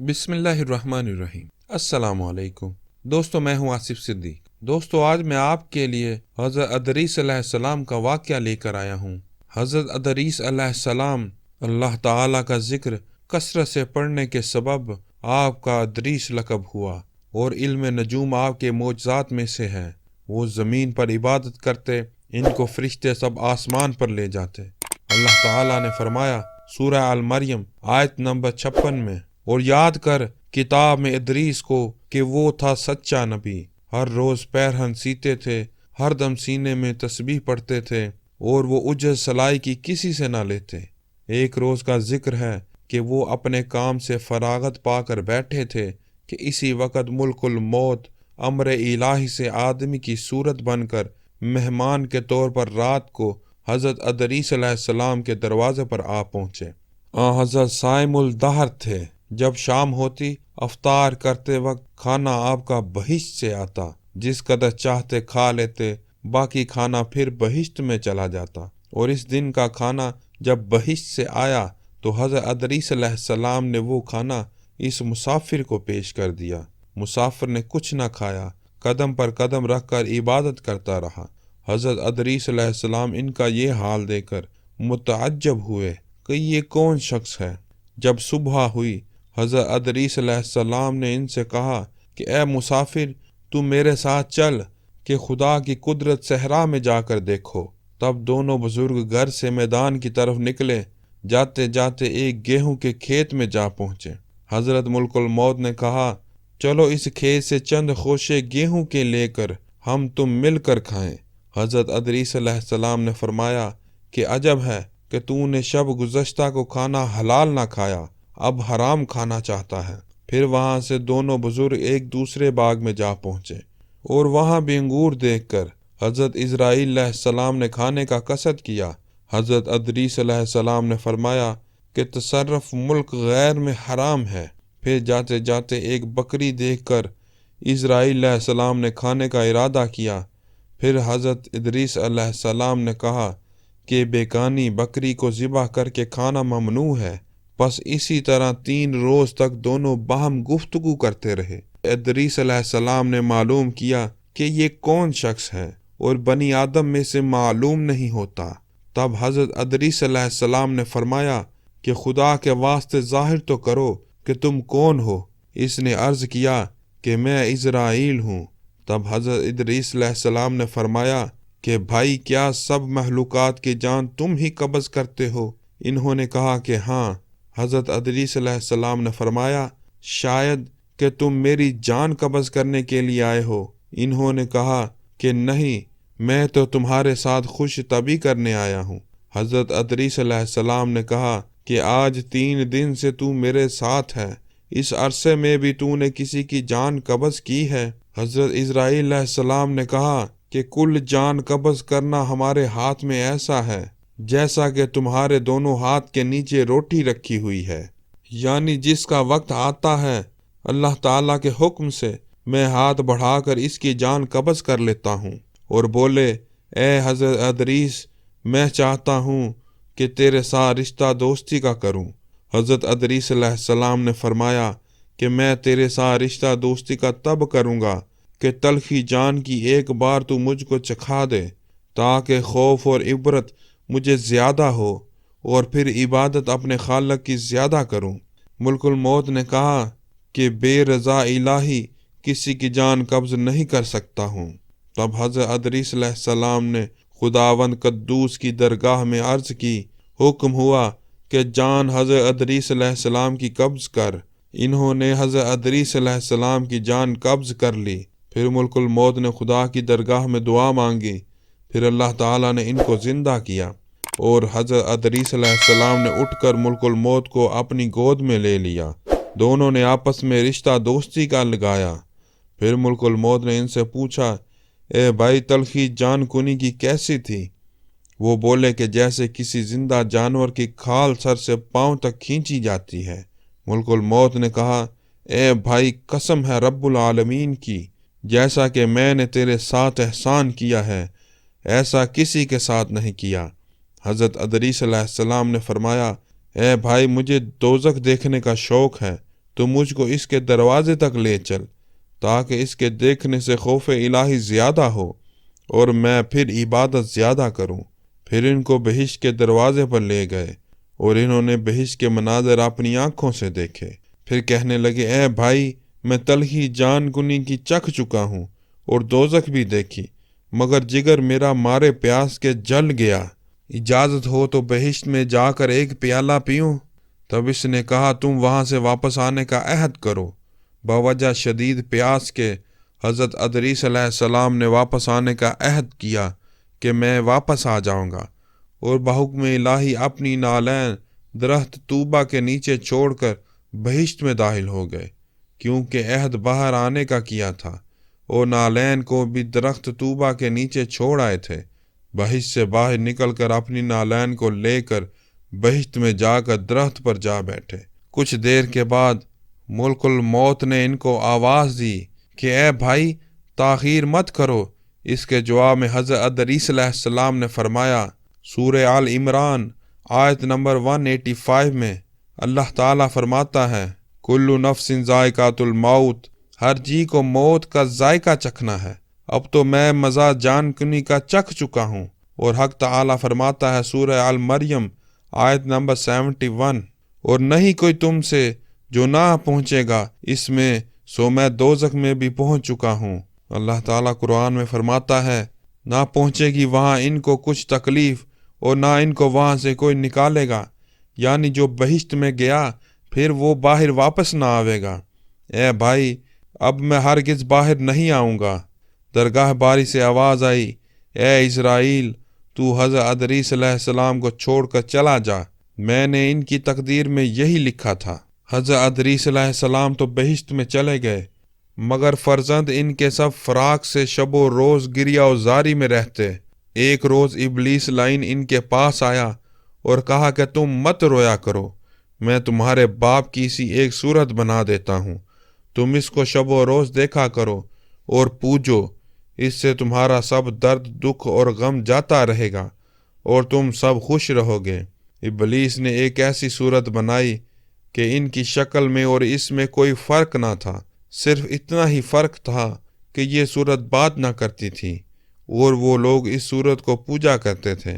بسم اللہ الرحمن الرحیم۔ السلام علیکم دوستو، میں ہوں آصف صدیق۔ دوستو، آج میں آپ کے لیے حضرت ادریس علیہ السلام کا واقعہ لے کر آیا ہوں۔ حضرت ادریس علیہ السلام اللہ تعالیٰ کا ذکر کثرت سے پڑھنے کے سبب آپ کا ادریس لقب ہوا، اور علم نجوم آپ کے معجزات میں سے ہے۔ وہ زمین پر عبادت کرتے، ان کو فرشتے سب آسمان پر لے جاتے۔ اللہ تعالیٰ نے فرمایا سورہ المریم آیت نمبر 56 میں، اور یاد کر کتاب میں ادریس کو کہ وہ تھا سچا نبی، ہر روز پیرہن سیتے تھے، ہر دم سینے میں تسبیح پڑھتے تھے، اور وہ عجز سلائی کی کسی سے نہ لیتے۔ ایک روز کا ذکر ہے کہ وہ اپنے کام سے فراغت پا کر بیٹھے تھے کہ اسی وقت ملک الموت امر الہی سے آدمی کی صورت بن کر مہمان کے طور پر رات کو حضرت ادریس علیہ السلام کے دروازے پر آ پہنچے۔ حضرت صائم الدہر تھے۔ جب شام ہوتی، افطار کرتے وقت کھانا آپ کا بہشت سے آتا، جس قدر چاہتے کھا لیتے، باقی کھانا پھر بہشت میں چلا جاتا۔ اور اس دن کا کھانا جب بہشت سے آیا تو حضرت ادریس علیہ السلام نے وہ کھانا اس مسافر کو پیش کر دیا۔ مسافر نے کچھ نہ کھایا، قدم پر قدم رکھ کر عبادت کرتا رہا۔ حضرت ادریس علیہ السلام ان کا یہ حال دیکھ کر متعجب ہوئے کہ یہ کون شخص ہے۔ جب صبح ہوئی، حضرت ادریس علیہ السلام نے ان سے کہا کہ اے مسافر، تم میرے ساتھ چل کہ خدا کی قدرت صحرا میں جا کر دیکھو۔ تب دونوں بزرگ گھر سے میدان کی طرف نکلے، جاتے جاتے ایک گیہوں کے کھیت میں جا پہنچے۔ حضرت ملک الموت نے کہا چلو اس کھیت سے چند خوشے گیہوں کے لے کر ہم تم مل کر کھائیں۔ حضرت ادریس علیہ السلام نے فرمایا کہ عجب ہے کہ تو نے شب گزشتہ کو کھانا حلال نہ کھایا، اب حرام کھانا چاہتا ہے۔ پھر وہاں سے دونوں بزرگ ایک دوسرے باغ میں جا پہنچے، اور وہاں بھی انگور دیکھ کر حضرت اسرائیل علیہ السلام نے کھانے کا قصد کیا۔ حضرت ادریس علیہ السلام نے فرمایا کہ تصرف ملک غیر میں حرام ہے۔ پھر جاتے جاتے ایک بکری دیکھ کر اسرائیل علیہ السلام نے کھانے کا ارادہ کیا۔ پھر حضرت ادریس علیہ السلام نے کہا کہ بیگانی بکری کو ذبح کر کے کھانا ممنوع ہے۔ بس اسی طرح 3 روز تک دونوں باہم گفتگو کرتے رہے۔ ادریس علیہ السلام نے معلوم کیا کہ یہ کون شخص ہے اور بنی آدم میں سے معلوم نہیں ہوتا۔ تب حضرت ادریس علیہ السلام نے فرمایا کہ خدا کے واسطے ظاہر تو کرو کہ تم کون ہو۔ اس نے عرض کیا کہ میں اسرائیل ہوں۔ تب حضرت ادریس علیہ السلام نے فرمایا کہ بھائی، کیا سب مخلوقات کی جان تم ہی قبض کرتے ہو؟ انہوں نے کہا کہ ہاں۔ حضرت ادریس علیہ السلام نے فرمایا شاید کہ تم میری جان قبض کرنے کے لیے آئے ہو۔ انہوں نے کہا کہ نہیں، میں تو تمہارے ساتھ خوش طبعی کرنے آیا ہوں۔ حضرت ادریس علیہ السلام نے کہا کہ آج 3 دن سے تو میرے ساتھ ہے، اس عرصے میں بھی تو نے کسی کی جان قبض کی ہے؟ حضرت اسرائیل علیہ السلام نے کہا کہ کل جان قبض کرنا ہمارے ہاتھ میں ایسا ہے جیسا کہ تمہارے دونوں ہاتھ کے نیچے روٹی رکھی ہوئی ہے، یعنی جس کا وقت آتا ہے اللہ تعالیٰ کے حکم سے میں ہاتھ بڑھا کر اس کی جان قبض کر لیتا ہوں۔ اور بولے اے حضرت ادریس، میں چاہتا ہوں کہ تیرے ساتھ رشتہ دوستی کا کروں۔ حضرت ادریس علیہ السلام نے فرمایا کہ میں تیرے ساتھ رشتہ دوستی کا تب کروں گا کہ تلخی جان کی ایک بار تو مجھ کو چکھا دے، تاکہ خوف اور عبرت مجھے زیادہ ہو، اور پھر عبادت اپنے خالق کی زیادہ کروں۔ ملک الموت نے کہا کہ بے رضا الہی کسی کی جان قبض نہیں کر سکتا ہوں۔ تب حضرت ادریس علیہ السلام نے خداوند قدوس کی درگاہ میں عرض کی، حکم ہوا کہ جان حضرت ادریس علیہ السلام کی قبض کر۔ انہوں نے حضرت ادریس علیہ السلام کی جان قبض کر لی۔ پھر ملک الموت نے خدا کی درگاہ میں دعا مانگی۔ پھر اللہ تعالیٰ نے ان کو زندہ کیا، اور حضرت ادریس علیہ السلام نے اٹھ کر ملک الموت کو اپنی گود میں لے لیا۔ دونوں نے آپس میں رشتہ دوستی کا لگایا۔ پھر ملک الموت نے ان سے پوچھا اے بھائی، تلخی جان کنی کی کیسی تھی؟ وہ بولے کہ جیسے کسی زندہ جانور کی کھال سر سے پاؤں تک کھینچی جاتی ہے۔ ملک الموت نے کہا اے بھائی، قسم ہے رب العالمین کی، جیسا کہ میں نے تیرے ساتھ احسان کیا ہے ایسا کسی کے ساتھ نہیں کیا۔ حضرت ادریس علیہ السلام نے فرمایا اے بھائی، مجھے دوزخ دیکھنے کا شوق ہے، تو مجھ کو اس کے دروازے تک لے چل، تاکہ اس کے دیکھنے سے خوف الہی زیادہ ہو اور میں پھر عبادت زیادہ کروں۔ پھر ان کو بہشت کے دروازے پر لے گئے اور انہوں نے بہشت کے مناظر اپنی آنکھوں سے دیکھے۔ پھر کہنے لگے، اے بھائی، میں تلخی جان کنی کی چکھ چکا ہوں اور دوزخ بھی دیکھی، مگر جگر میرا مارے پیاس کے جل گیا۔ اجازت ہو تو بہشت میں جا کر ایک پیالہ پیوں؟ تب اس نے کہا، تم وہاں سے واپس آنے کا عہد کرو۔ بوجہ شدید پیاس کے حضرت ادریس علیہ السلام نے واپس آنے کا عہد کیا کہ میں واپس آ جاؤں گا، اور بحکم الہی اپنی نالین درخت طوبہ کے نیچے چھوڑ کر بہشت میں داخل ہو گئے، کیونکہ عہد باہر آنے کا کیا تھا، اور نالین کو بھی درخت طوبہ کے نیچے چھوڑ آئے تھے۔ بہشت سے باہر نکل کر اپنی نالین کو لے کر بہشت میں جا کر درخت پر جا بیٹھے۔ کچھ دیر کے بعد ملک الموت نے ان کو آواز دی کہ اے بھائی، تاخیر مت کرو۔ اس کے جواب میں حضرت ادریس علیہ السلام نے فرمایا، سورہ آل عمران آیت نمبر 185 میں اللہ تعالیٰ فرماتا ہے، کل نفس ذائقۃ الموت، ہر جی کو موت کا ذائقہ چکھنا ہے۔ اب تو میں مزہ جان کنی کا چکھ چکا ہوں۔ اور حق تعالیٰ فرماتا ہے سورہ آل مریم آیت نمبر 71، اور نہیں کوئی تم سے جو نہ پہنچے گا اس میں، سو میں دوزخ میں بھی پہنچ چکا ہوں۔ اللہ تعالیٰ قرآن میں فرماتا ہے، نہ پہنچے گی وہاں ان کو کچھ تکلیف، اور نہ ان کو وہاں سے کوئی نکالے گا، یعنی جو بہشت میں گیا پھر وہ باہر واپس نہ آئے گا۔ اے بھائی، اب میں ہرگز باہر نہیں آؤں گا۔ درگاہ باری سے آواز آئی، اے اسرائیل، تو حضرت ادریس علیہ السلام کو چھوڑ کر چلا جا، میں نے ان کی تقدیر میں یہی لکھا تھا۔ حضرت ادریس علیہ السلام تو بہشت میں چلے گئے، مگر فرزند ان کے سب فراق سے شب و روز گریہ و زاری میں رہتے۔ ایک روز ابلیس لعین ان کے پاس آیا اور کہا کہ تم مت رویا کرو، میں تمہارے باپ کی سی ایک صورت بنا دیتا ہوں، تم اس کو شب و روز دیکھا کرو اور پوجو، اس سے تمہارا سب درد، دکھ اور غم جاتا رہے گا اور تم سب خوش رہو گے۔ ابلیس نے ایک ایسی صورت بنائی کہ ان کی شکل میں اور اس میں کوئی فرق نہ تھا، صرف اتنا ہی فرق تھا کہ یہ صورت بات نہ کرتی تھی اور وہ لوگ اس صورت کو پوجا کرتے تھے،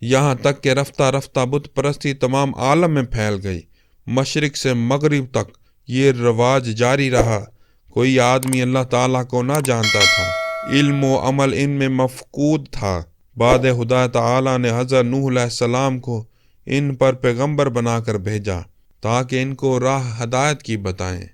یہاں تک کہ رفتہ رفتہ بت پرستی تمام عالم میں پھیل گئی۔ مشرق سے مغرب تک یہ رواج جاری رہا۔ کوئی آدمی اللہ تعالیٰ کو نہ جانتا تھا، علم و عمل ان میں مفقود تھا۔ بعد خدا تعالیٰ نے حضرت نوح علیہ السلام کو ان پر پیغمبر بنا کر بھیجا تاکہ ان کو راہ ہدایت کی بتائیں۔